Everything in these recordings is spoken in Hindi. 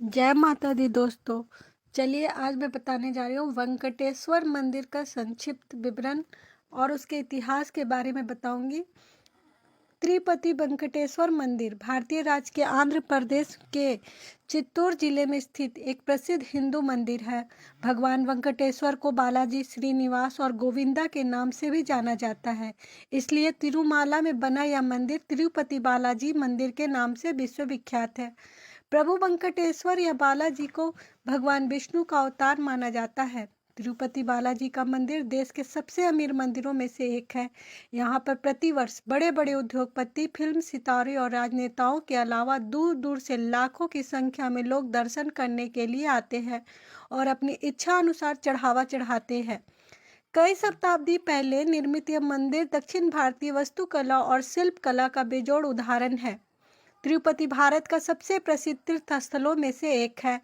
जय माता दी दोस्तों। चलिए आज मैं बताने जा रही हूँ वेंकटेश्वर मंदिर का संक्षिप्त विवरण और उसके इतिहास के बारे में बताऊंगी। तिरुपति वेंकटेश्वर मंदिर भारतीय राज्य के आंध्र प्रदेश के चित्तूर जिले में स्थित एक प्रसिद्ध हिंदू मंदिर है। भगवान वेंकटेश्वर को बालाजी, श्रीनिवास और गोविंदा के नाम से भी जाना जाता है। इसलिए तिरुमाला में बना यह मंदिर तिरुपति बालाजी मंदिर के नाम से विश्वविख्यात है। प्रभु वेंकटेश्वर या बालाजी को भगवान विष्णु का अवतार माना जाता है। तिरुपति बालाजी का मंदिर देश के सबसे अमीर मंदिरों में से एक है। यहाँ पर प्रतिवर्ष बड़े बड़े उद्योगपति, फिल्म सितारे और राजनेताओं के अलावा दूर दूर से लाखों की संख्या में लोग दर्शन करने के लिए आते हैं और अपनी इच्छा अनुसार चढ़ावा चढ़ाते हैं। कई शताब्दी पहले निर्मित यह मंदिर दक्षिण भारतीय वास्तुकला और शिल्प कला का बेजोड़ उदाहरण है। तिरुपति भारत का सबसे प्रसिद्ध तीर्थ स्थलों में से एक है।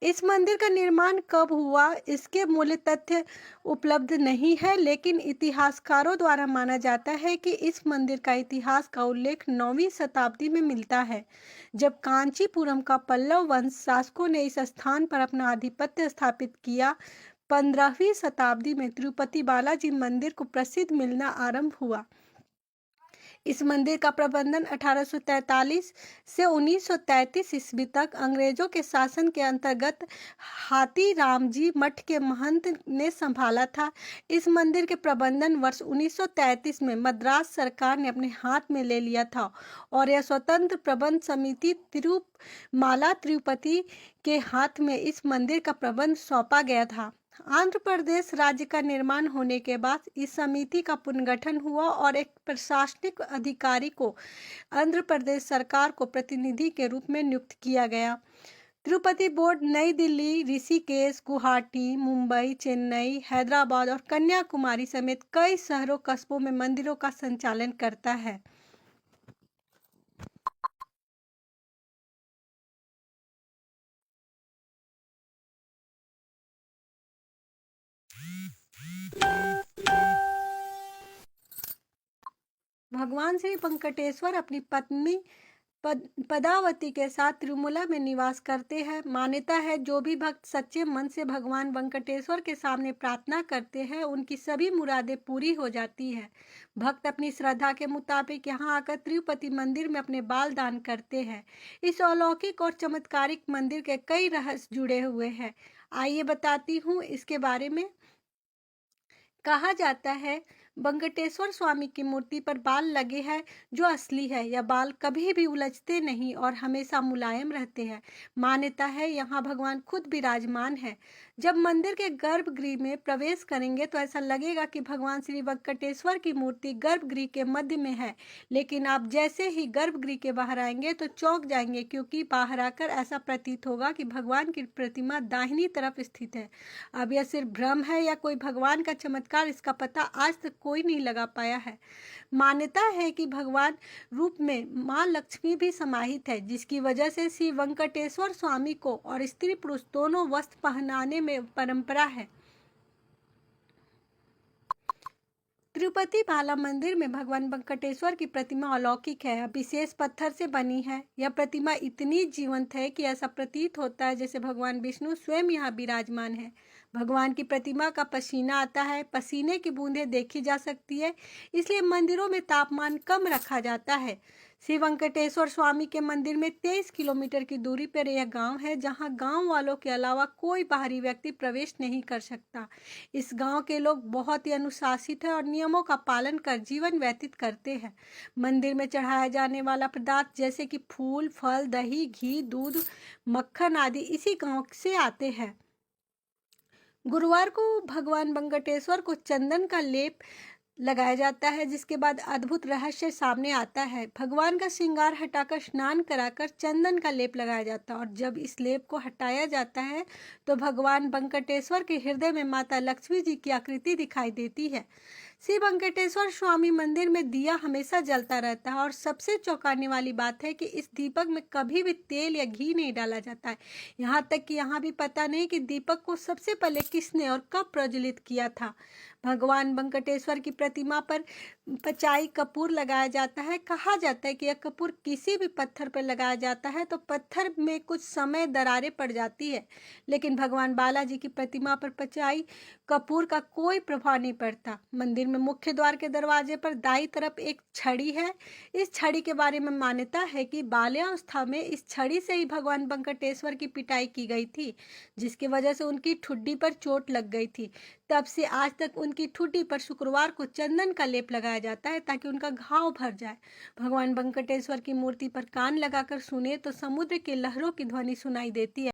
इस मंदिर का निर्माण कब हुआ इसके मूल तथ्य उपलब्ध नहीं है, लेकिन इतिहासकारों द्वारा माना जाता है कि इस मंदिर का इतिहास का उल्लेख 9वीं शताब्दी में मिलता है, जब कांचीपुरम का पल्लव वंश शासकों ने इस स्थान पर अपना आधिपत्य स्थापित किया। 15वीं शताब्दी में तिरुपति बालाजी मंदिर को प्रसिद्ध मिलना आरंभ हुआ। इस मंदिर का प्रबंधन 1843 से 1933 ईस्वी तक अंग्रेजों के शासन के अंतर्गत हाथीराम जी मठ के महंत ने संभाला था। इस मंदिर के प्रबंधन वर्ष 1933 में मद्रास सरकार ने अपने हाथ में ले लिया था और यह स्वतंत्र प्रबंध समिति तिरुमाला तिरुपति के हाथ में इस मंदिर का प्रबंध सौंपा गया था। आंध्र प्रदेश राज्य का निर्माण होने के बाद इस समिति का पुनर्गठन हुआ और एक प्रशासनिक अधिकारी को आंध्र प्रदेश सरकार को प्रतिनिधि के रूप में नियुक्त किया गया। तिरुपति बोर्ड नई दिल्ली, ऋषिकेश, गुवाहाटी, मुंबई, चेन्नई, हैदराबाद और कन्याकुमारी समेत कई शहरों कस्बों में मंदिरों का संचालन करता है। भगवान श्री वेंकटेश्वर अपनी पत्नी पदावती के साथ तिरुमला में निवास करते हैं। मान्यता है जो भी भक्त सच्चे मन से भगवान वेंकटेश्वर के सामने प्रार्थना करते हैं उनकी सभी मुरादें पूरी हो जाती है। भक्त अपनी श्रद्धा के मुताबिक यहाँ आकर तिरुपति मंदिर में अपने बाल दान करते हैं। इस अलौकिक और चमत्कारिक मंदिर के कई रहस्य जुड़े हुए हैं। आइए बताती हूँ इसके बारे में। कहा जाता है वेंकटेश्वर स्वामी की मूर्ति पर बाल लगे हैं जो असली है। यह बाल कभी भी उलझते नहीं और हमेशा मुलायम रहते हैं। मान्यता है यहाँ भगवान खुद विराजमान है। जब मंदिर के गर्भगृह में प्रवेश करेंगे तो ऐसा लगेगा कि भगवान श्री वेंकटेश्वर की मूर्ति गर्भगृह के मध्य में है, लेकिन आप जैसे ही गर्भगृह के बाहर आएंगे तो चौंक जाएंगे, क्योंकि बाहर आकर ऐसा प्रतीत होगा कि भगवान की प्रतिमा दाहिनी तरफ स्थित है। अब यह सिर्फ भ्रम है या कोई भगवान का चमत्कार, इसका पता आज तक कोई नहीं लगा पाया है। मान्यता है कि भगवान रूप में मां लक्ष्मी भी समाहित है, जिसकी वजह से श्री वेंकटेश्वर स्वामी को और स्त्री पुरुष दोनों वस्त्र पहनाने में परंपरा है। तिरुपति बाला मंदिर में भगवान वेंकटेश्वर की प्रतिमा अलौकिक है। विशेष पत्थर से बनी है। यह प्रतिमा इतनी जीवंत है कि ऐसा प्रतीत होता है जैसे भगवान विष्णु स्वयं यहाँ विराजमान है। भगवान की प्रतिमा का पसीना आता है, पसीने की बूंदें देखी जा सकती है, इसलिए मंदिरों में तापमान कम रखा जाता है। श्री वेंकटेश्वर स्वामी के मंदिर में 23 किलोमीटर की दूरी पर यह गांव है, जहां गांव वालों के अलावा कोई बाहरी व्यक्ति प्रवेश नहीं कर सकता। इस गांव के लोग बहुत ही अनुशासित हैं और नियमों का पालन कर जीवन व्यतीत करते हैं। मंदिर में चढ़ाया जाने वाला पदार्थ जैसे कि फूल, फल, दही, घी, दूध, मक्खन आदि इसी गांव से आते हैं। गुरुवार को भगवान वेंकटेश्वर को चंदन का लेप लगाया जाता है, जिसके बाद अद्भुत रहस्य सामने आता है। भगवान का श्रृंगार हटाकर स्नान कराकर चंदन का लेप लगाया जाता है और जब इस लेप को हटाया जाता है तो भगवान वेंकटेश्वर के हृदय में माता लक्ष्मी जी की आकृति दिखाई देती है। श्री वेंकटेश्वर स्वामी मंदिर में दिया हमेशा जलता रहता है और सबसे चौंकाने वाली बात है कि इस दीपक में कभी भी तेल या घी नहीं डाला जाता है। यहाँ तक कि यहाँ भी पता नहीं कि दीपक को सबसे पहले किसने और कब प्रज्वलित किया था। भगवान वेंकटेश्वर की प्रतिमा पर पचाई कपूर लगाया जाता है। कहा जाता है कि यह कपूर किसी भी पत्थर पर लगाया जाता है तो पत्थर में कुछ समय दरारें पड़ जाती है, लेकिन भगवान बालाजी की प्रतिमा पर पचाई कपूर का कोई प्रभाव नहीं पड़ता। मंदिर में मुख्य द्वार के दरवाजे पर दाईं तरफ एक छड़ी है। इस छड़ी के बारे में मान्यता है कि बाल्यावस्था में इस छड़ी से ही भगवान वेंकटेश्वर की पिटाई की गई थी, जिसकी वजह से उनकी ठुड्डी पर चोट लग गई थी। तब से आज तक उनकी ठुड्डी पर शुक्रवार को चंदन का लेप लगाया जाता है ताकि उनका घाव भर जाए। भगवान वेंकटेश्वर की मूर्ति पर कान लगाकर सुने तो समुद्र की लहरों की ध्वनि सुनाई देती है।